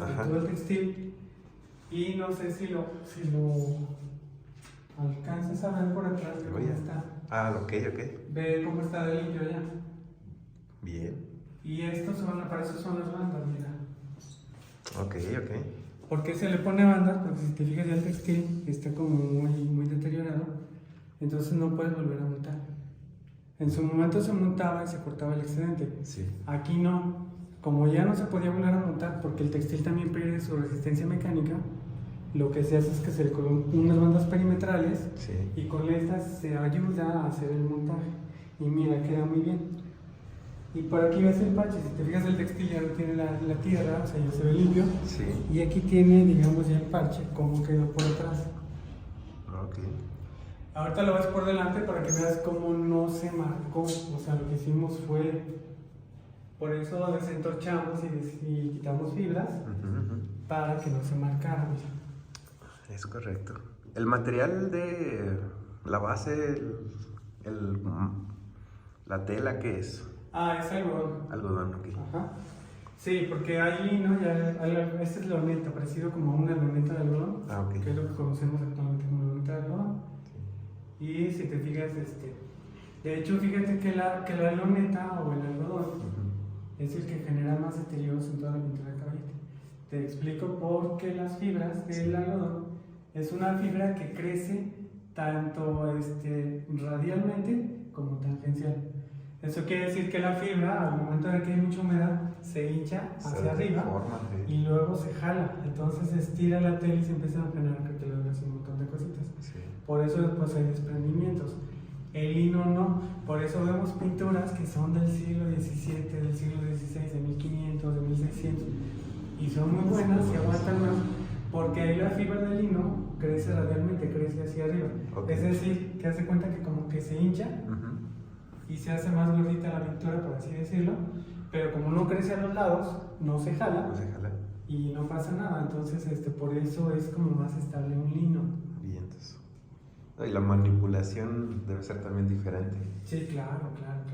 Ajá. todo el textil y no sé si lo alcanzas a ver por atrás de cómo Oye. está. Ah, ok. Ve cómo está de limpio ya. Bien. Y estos para eso son las bandas, mira. Ok. ¿Por qué se le pone bandas? Porque si te fijas ya el textil está como muy deteriorado, entonces no puedes volver a montar. En su momento se montaba y se cortaba el excedente. Sí. Aquí no. Como ya no se podía volver a montar porque el textil también pierde su resistencia mecánica, lo que se hace es que se le colocan unas bandas perimetrales Sí. y con estas se ayuda a hacer el montaje. Y mira, queda muy bien. Y por aquí ves el parche, si te fijas el textil ya no tiene la tierra, o sea, ya se ve limpio. Sí. Y aquí tiene, digamos, ya el parche, como quedó por atrás. Ok. Ahorita lo ves por delante para que veas cómo no se marcó. O sea, lo que hicimos fue, por eso desentorchamos y quitamos fibras para que no se marcara. Mira. Es correcto. El material de la base, la tela, ¿qué es? Ah, es algodón. Algodón, ok. Ajá. Sí, porque hay lino, esta es la luneta, parecido como una luneta de algodón, Ah, ok. que es lo que conocemos actualmente como luneta de algodón. Y si te fijas, de hecho, fíjate que la luneta o el algodón es el que genera más deterioros en toda la pintura de caballete. Te explico por qué las fibras del algodón es una fibra que crece tanto radialmente como tangencial. Eso quiere decir que la fibra, al momento de que hay mucha humedad, se hincha hacia arriba deforma, sí. y luego se jala. Entonces se estira la tela y se empiezan a generar cartelas y un montón de cositas. Sí. Por eso después hay desprendimientos. El lino no. Por eso vemos pinturas que son del siglo XVII, del siglo XVI, de 1500, de 1600. Y son muy buenas y aguantan más. Porque ahí la fibra del lino crece radialmente, crece hacia arriba. Okay. Es decir, que hace cuenta que como que se hincha y se hace más gordita la pintura, por así decirlo, pero como no crece a los lados, no se jala, y no pasa nada. Entonces, por eso es como más estable un lino. Bien, entonces. Y la manipulación debe ser también diferente. Sí, claro.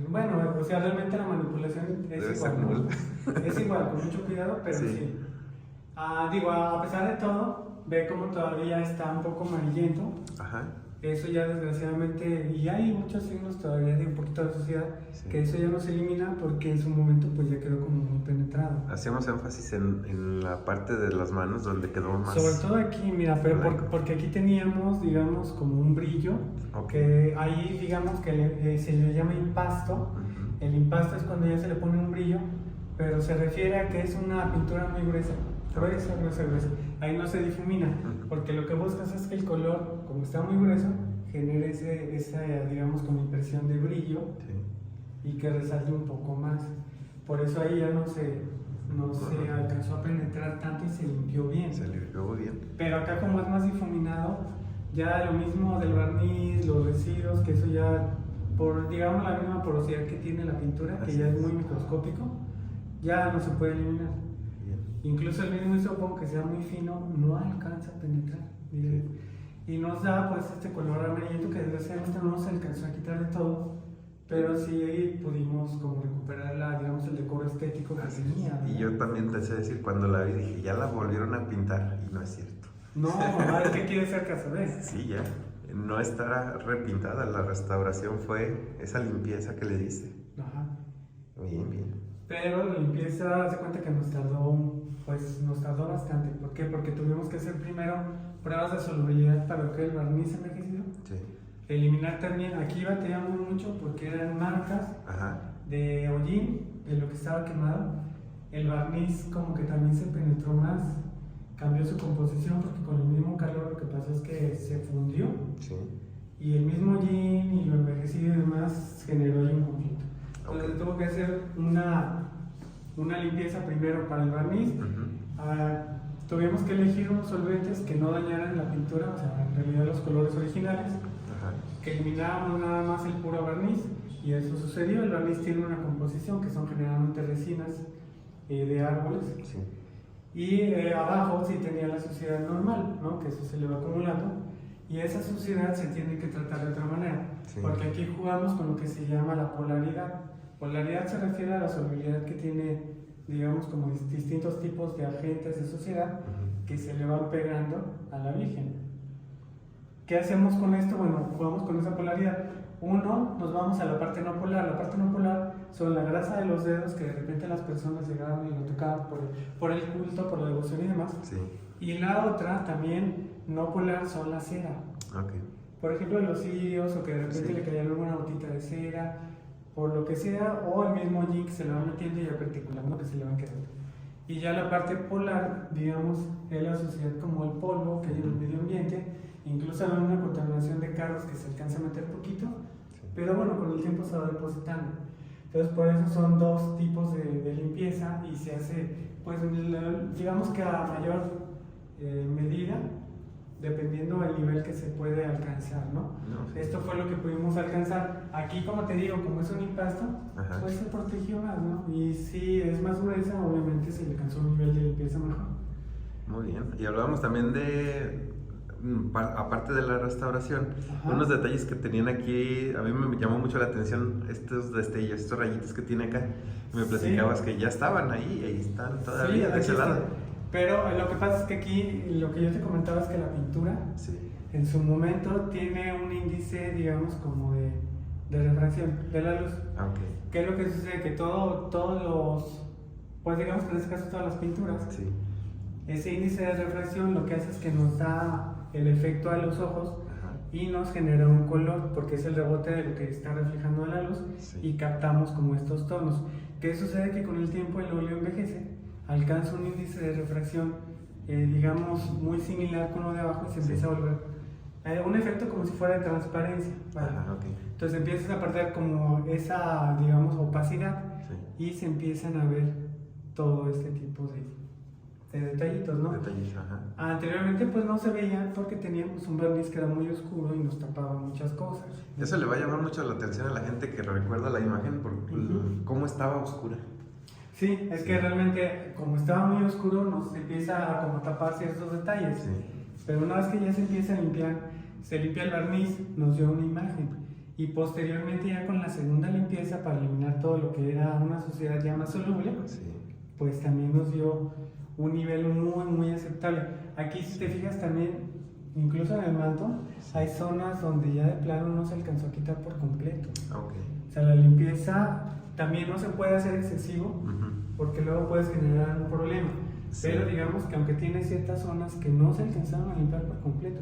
Bueno, o sea, realmente la manipulación es Debe igual. ser nula. Es igual, con mucho cuidado, pero sí. Digo, a pesar de todo, ve como todavía está un poco amarillento. Ajá. Eso ya desgraciadamente, y hay muchos signos todavía de un poquito de suciedad, que eso ya no se elimina porque en su momento pues ya quedó como muy penetrado. Hacemos énfasis en la parte de las manos donde quedó más. Sobre todo aquí, mira, pero porque aquí teníamos, digamos, como un brillo, que ahí digamos que se le llama impasto. El impasto es cuando ya se le pone un brillo, pero se refiere a que es una pintura muy gruesa. Gruesa. Ahí no se difumina, porque lo que buscas es que el color, como está muy grueso, genere esa, digamos, como impresión de brillo y que resalte un poco más. Por eso ahí ya no se alcanzó a penetrar tanto y se limpió bien. Se limpió muy bien. Pero acá como es más difuminado, ya lo mismo del barniz, los residuos, que eso ya, por digamos la misma porosidad que tiene la pintura, que ya es muy microscópico, ya no se puede eliminar. Incluso el mismo hisopo, que sea muy fino, no alcanza a penetrar. Y nos da pues este color amarillento que desgraciadamente no nos alcanzó a quitar de todo, pero sí pudimos como recuperar digamos, el decoro estético que tenía. Y yo también te sé decir, cuando la vi dije, ya la volvieron a pintar, y no es cierto. No, mamá, ¿qué quiere ser caso de? Sí, ya. No está repintada, la restauración fue esa limpieza que le diste. Ajá. Bien. Pero la limpieza, se cuenta que nos tardó bastante. ¿Por qué? Porque tuvimos que hacer primero pruebas de solubilidad para lo que es el barniz envejecido. Sí. Eliminar también, aquí batallamos mucho porque eran marcas de hollín, de lo que estaba quemado. El barniz como que también se penetró más, cambió su composición porque con el mismo calor lo que pasó es que se fundió. Sí. Y el mismo hollín y lo envejecido y demás generó ahí un conflicto. Entonces tuvo que hacer una limpieza primero para el barniz. Tuvimos que elegir unos solventes que no dañaran la pintura, o sea, en realidad los colores originales, que elimináramos nada más el puro barniz, y eso sucedió. El barniz tiene una composición que son generalmente resinas de árboles, y abajo sí tenía la suciedad normal, ¿no? Que eso se le va acumulando, y esa suciedad se tiene que tratar de otra manera, porque aquí jugamos con lo que se llama la polaridad. Polaridad se refiere a la solubilidad que tiene digamos, como distintos tipos de agentes de sociedad que se le van pegando a la Virgen. ¿Qué hacemos con esto? Bueno, jugamos con esa polaridad. Uno, nos vamos a la parte no polar. La parte no polar son la grasa de los dedos que de repente las personas llegaban y lo tocaban por el culto, por la devoción y demás. Sí. Y la otra, también no polar, son la cera. Okay. Por ejemplo, los cirios, o que de repente le caía alguna gotita de cera, por lo que sea, o el mismo yin que se le va metiendo y articulando que se le van quedando. Y ya la parte polar, digamos, es la sociedad como el polvo que hay en el medio ambiente, incluso hay una contaminación de carros que se alcanza a meter poquito, pero bueno, con el tiempo se va depositando. Entonces, por eso son dos tipos de limpieza y se hace, pues, digamos que a mayor medida, dependiendo del nivel que se puede alcanzar, ¿no? Esto fue lo que pudimos alcanzar. Aquí, como te digo, como es un impasto, pues se protegió más, ¿no? Y si es más gruesa, obviamente se le alcanzó un nivel de limpieza mejor. Muy bien. Y hablábamos también de, aparte de la restauración, unos detalles que tenían aquí. A mí me llamó mucho la atención estos destellos, estos rayitos que tiene acá. Me platicabas que ya estaban ahí están todavía de ese lado. Pero lo que pasa es que aquí, lo que yo te comentaba es que la pintura, en su momento, tiene un índice, digamos, como de refracción de la luz. ¿Qué es lo que sucede? Que todos los, pues digamos que en este caso todas las pinturas, ese índice de refracción lo que hace es que nos da el efecto a los ojos y nos genera un color, porque es el rebote de lo que está reflejando la luz y captamos como estos tonos. ¿Qué sucede? Que con el tiempo el óleo envejece, alcanza un índice de refracción, digamos, muy similar con lo de abajo y se empieza a volver un efecto como si fuera de transparencia. Entonces empiezas a perder como esa, digamos, opacidad y se empiezan a ver todo este tipo de detallitos, ¿no? Anteriormente pues no se veían porque teníamos un barniz que era muy oscuro y nos tapaba muchas cosas. Eso le va a llamar mucho la atención a la gente que recuerda la imagen por cómo estaba oscura. Sí, es que realmente como estaba muy oscuro nos empieza a como tapar ciertos detalles, pero una vez que ya se empieza a limpiar, se limpia el barniz, nos dio una imagen y posteriormente ya con la segunda limpieza para eliminar todo lo que era una suciedad ya más soluble, pues también nos dio un nivel muy muy aceptable. Aquí si te fijas también, incluso en el manto, hay zonas donde ya de plano no se alcanzó a quitar por completo. O sea, la limpieza también no se puede hacer excesivo porque luego puedes generar un problema. Pero digamos que aunque tiene ciertas zonas que no se alcanzaron a limpiar por completo,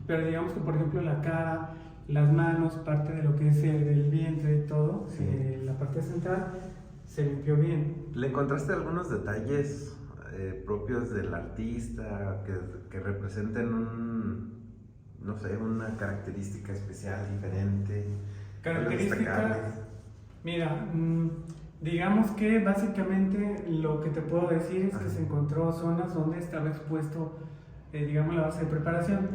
pero digamos que por ejemplo la cara, las manos, parte de lo que es el vientre y todo, la parte central se limpió bien. ¿Le encontraste algunos detalles propios del artista que representen no sé, una característica especial, diferente? Característica, mira, digamos que básicamente lo que te puedo decir es que se encontró zonas donde estaba expuesto, digamos, la base de preparación.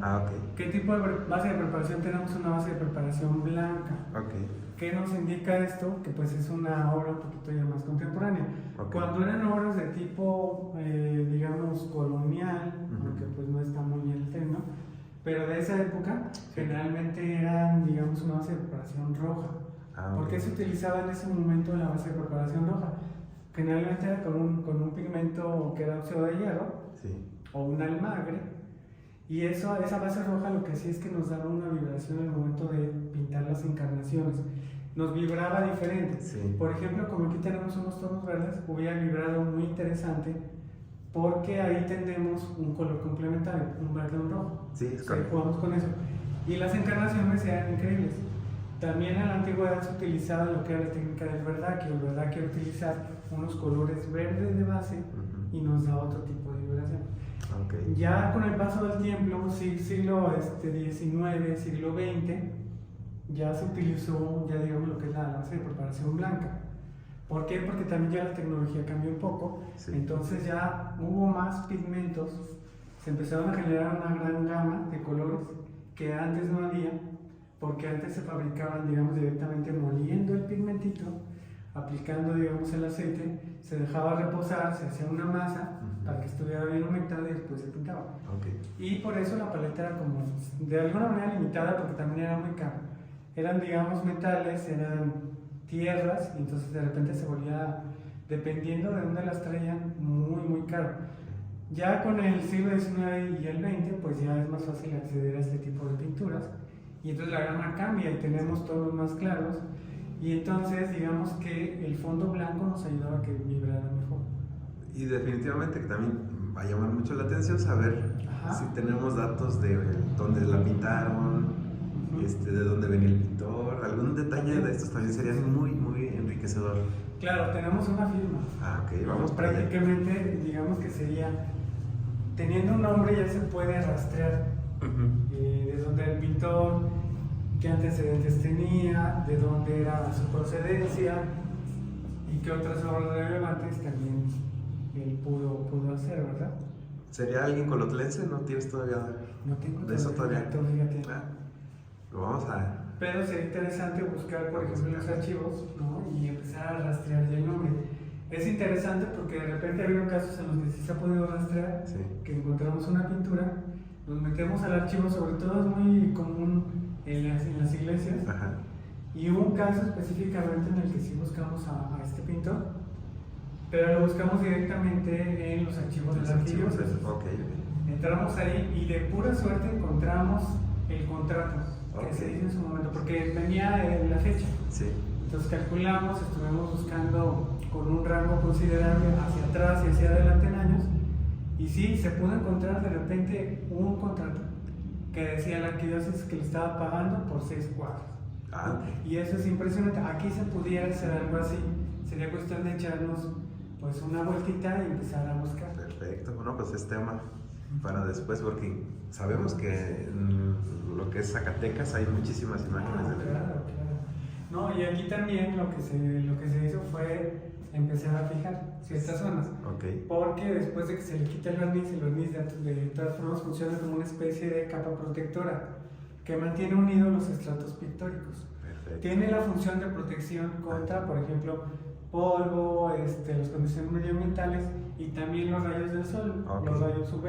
¿Qué tipo de base de preparación? Tenemos una base de preparación blanca. ¿Qué nos indica esto? Que pues es una obra un poquito ya más contemporánea. Cuando eran obras de tipo, digamos, colonial, porque pues no está muy bien el tema, pero de esa época generalmente eran, digamos, una base de preparación roja. ¿Por qué se utilizaba en ese momento la base de preparación roja? Generalmente era con un pigmento que era óxido de hierro o un almagre, y esa base roja lo que hacía es que nos daba una vibración al momento de pintar las encarnaciones. Nos vibraba diferente. Por ejemplo, como aquí tenemos unos tonos verdes, hubiera vibrado muy interesante porque ahí tenemos un color complementario, un verde y un rojo. Jugamos con eso. Y las encarnaciones eran increíbles. También en la antigüedad se utilizaba lo que era la técnica del verdaquio. El verdaquio era utilizar unos colores verdes de base y nos da otro tipo de vibración. Ya con el paso del tiempo, siglo XIX, siglo XX, ya se utilizó, ya digamos, lo que es la base de preparación blanca. ¿Por qué? Porque también ya la tecnología cambió un poco, entonces ya hubo más pigmentos, se empezaron a generar una gran gama de colores que antes no había, porque antes se fabricaban, digamos, directamente moliendo el pigmentito, aplicando, digamos, el aceite, se dejaba reposar, se hacía una masa para que estuviera bien humectada y después se pintaba. Y por eso la paleta era como, de alguna manera limitada, porque también era muy cara. Eran, digamos, metales, eran tierras, y entonces de repente se volvía dependiendo de dónde las traían, muy, muy caro. Ya con el siglo XIX y el XX, pues ya es más fácil acceder a este tipo de pinturas, y entonces la gama cambia y tenemos tonos más claros, y entonces digamos que el fondo blanco nos ayudaba a que vibrara mejor. Y definitivamente que también va a llamar mucho la atención saber si tenemos datos de dónde la pintaron, de dónde venía el pintor, algún detalle de estos también sería muy, muy enriquecedor. Claro, tenemos una firma. Ok, vamos para allá. Prácticamente, digamos que sería, teniendo un nombre ya se puede rastrear de dónde era el pintor, qué antecedentes tenía, de dónde era su procedencia y qué otras obras relevantes también él pudo hacer, ¿verdad? ¿Sería alguien colotlense? ¿No tienes todavía? No tengo de eso todavía. Lo vamos a... Pero sería interesante buscar, por ejemplo, los archivos, ¿no? Y empezar a rastrear ya el nombre. Es interesante porque de repente ha habido casos en los que sí se ha podido rastrear, que encontramos una pintura, nos metemos al archivo, sobre todo es muy común en las iglesias, y hubo un caso específicamente en el que sí buscamos a este pintor, pero lo buscamos directamente en los archivos de la arquidiócesis. Entramos ahí y de pura suerte encontramos el contrato que se hizo en su momento, porque venía la fecha. Entonces calculamos, estuvimos buscando con un rango considerable hacia atrás y hacia adelante en años, y sí, se pudo encontrar de repente un contrato que decía la arquidiócesis que le estaba pagando por 6 cuadros. Y eso es impresionante. Aquí se pudiera hacer algo así, sería cuestión de echarnos pues una vueltita y empezar a buscar. Perfecto, bueno, pues es tema para después, porque sabemos que en lo que es Zacatecas hay muchísimas imágenes de la... Claro. No, y aquí también lo que se hizo fue empezar a fijar ciertas zonas. Porque después de que se le quita el barniz de todas formas funciona como una especie de capa protectora que mantiene unidos los estratos pictóricos. Tiene la función de protección contra, por ejemplo, polvo, las condiciones medioambientales y también los rayos del sol, los rayos UV.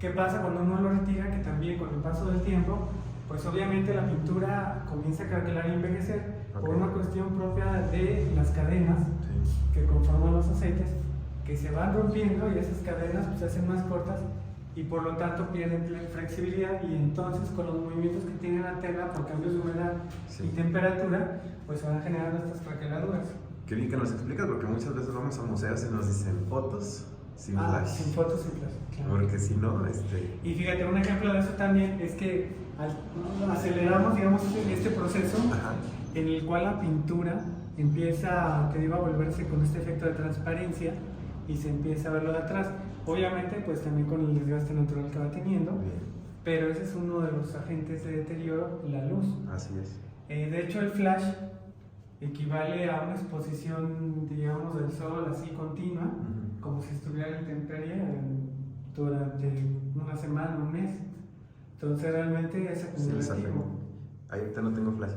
¿Qué pasa cuando uno lo retira? Que también con el paso del tiempo, pues obviamente la pintura comienza a craquelar y envejecer por una cuestión propia de las cadenas que conforman los aceites, que se van rompiendo y esas cadenas pues, se hacen más cortas y por lo tanto pierden flexibilidad, y entonces con los movimientos que tiene la tela por cambios de humedad y temperatura, pues se van generando estas craqueladuras. Qué bien que nos explicas, porque muchas veces vamos a museos y nos dicen fotos sin flash. Sin fotos sin flash, claro. Porque si no, Y fíjate, un ejemplo de eso también es que aceleramos, digamos, este proceso en el cual la pintura empieza, te digo, a volverse con este efecto de transparencia y se empieza a verlo de atrás. Obviamente, pues también con el desgaste natural que va teniendo, pero ese es uno de los agentes de deterioro, la luz. Así es. De hecho, el flash equivale a una exposición, digamos, del sol así continua, como si estuviera en intemperie durante una semana, un mes. Entonces realmente es acumulativo. Ahorita no tengo flash.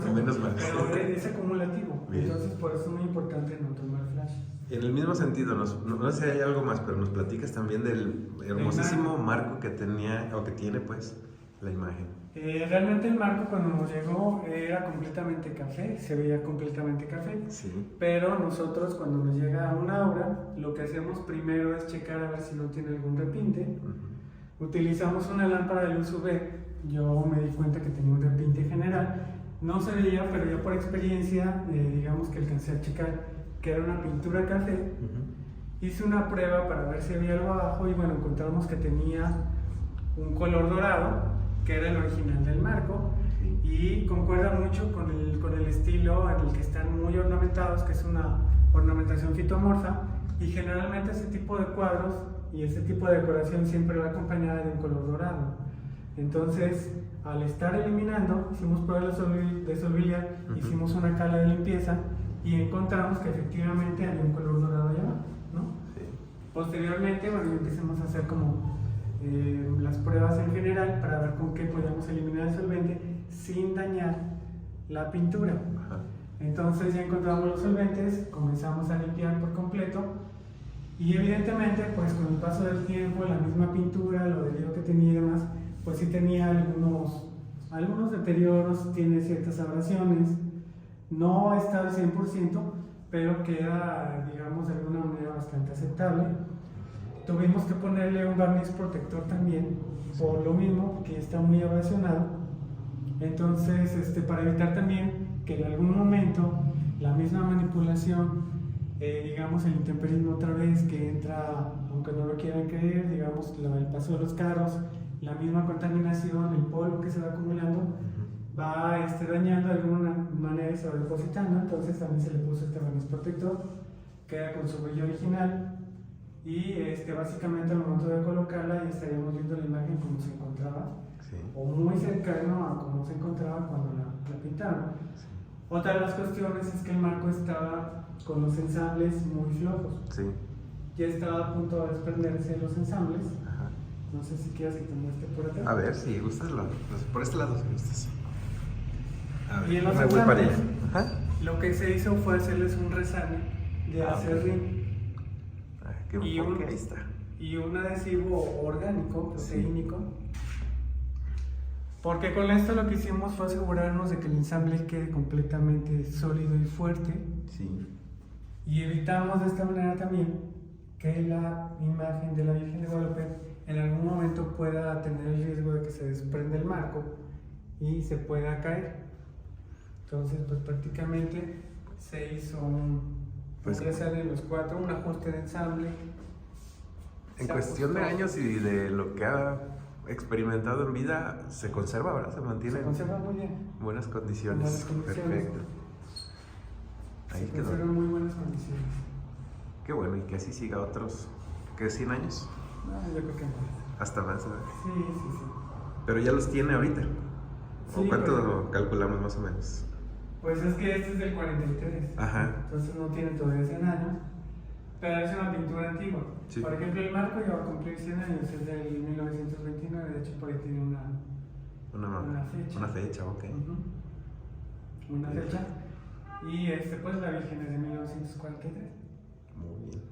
No, menos mal. Pero es acumulativo. Entonces por eso es muy importante no tomar flash. En el mismo sentido, no sé si hay algo más, pero nos platicas también del hermosísimo marco que tenía, o que tiene pues, la imagen. Realmente el marco cuando nos llegó era completamente café, se veía completamente café, pero nosotros cuando nos llega una obra, lo que hacemos primero es checar a ver si no tiene algún repinte. Utilizamos una lámpara de luz UV, yo me di cuenta que tenía un repinte general, no se veía, pero yo por experiencia, digamos que alcancé a checar que era una pintura café. Hice una prueba para ver si había algo abajo y bueno, encontramos que tenía un color dorado, que era el original del marco, y concuerda mucho con el estilo en el que están muy ornamentados, que es una ornamentación fitomorfa, y generalmente ese tipo de cuadros y ese tipo de decoración siempre va acompañada de un color dorado. Entonces, al estar eliminando, hicimos pruebas de solubilidad, hicimos una cala de limpieza y encontramos que efectivamente había un color dorado allá abajo, ¿no? Posteriormente, bueno, empezamos a hacer como las pruebas en general para ver con qué podíamos eliminar el solvente sin dañar la pintura. Entonces ya encontramos los solventes, comenzamos a limpiar por completo y evidentemente pues con el paso del tiempo la misma pintura, lo debido que tenía y demás, pues sí tenía algunos deterioros, tiene ciertas abrasiones, no está al 100%, pero queda, digamos, de alguna manera bastante aceptable. Tuvimos que ponerle un barniz protector también, por lo mismo, que está muy abrasionado. Entonces, para evitar también que en algún momento la misma manipulación, digamos, el intemperismo otra vez que entra, aunque no lo quieran creer, digamos, el paso de los carros, la misma contaminación, el polvo que se va acumulando, va dañando de alguna manera y se va depositando. Entonces también se le puso este barniz protector, queda con su brillo original, y básicamente al momento de colocarla ya estaríamos viendo la imagen como se encontraba, sí, o muy cercano a como se encontraba cuando la pintaron. Sí. Otra de las cuestiones es que el marco estaba con los ensambles muy flojos. Sí. Ya estaba a punto de desprenderse los ensambles. Ajá. No sé si quieres que te muestre por acá. A ver, si gustas, por este lado si gustas. A ver, y en los ensambles, lo que se hizo fue hacerles un resane de acerrín. Ahí está. Y un adhesivo orgánico, proteínico. Sí. Porque con esto lo que hicimos fue asegurarnos de que el ensamble quede completamente sólido y fuerte. Sí. Y evitamos de esta manera también que la imagen de la Virgen de Guadalupe en algún momento pueda tener el riesgo de que se desprenda el marco y se pueda caer. Entonces, pues prácticamente se hizo un resane de los cuatro, un ajuste de ensamble. En cuestión de años y de lo que ha experimentado en vida, se conserva, ¿verdad? Se mantiene. Se conserva muy bien. Buenas condiciones. Perfecto. Ahí quedó. Se conservan muy buenas condiciones. Qué bueno, y que así siga otros, ¿qué? ¿100 años? No, yo creo que más. Hasta más, ¿verdad? Sí, sí, sí. Pero ya los tiene ahorita. Sí, ¿O cuánto calculamos más o menos? Pues es que este es del 43. Ajá. Entonces no tiene todavía 100 años. Pero es una pintura antigua. Sí. Por ejemplo, el marco ya va a cumplir 100 años, es del 1929, de hecho por ahí tiene una fecha. Una fecha, ok. Una fecha. Y pues la Virgen es de 1943. Muy bien.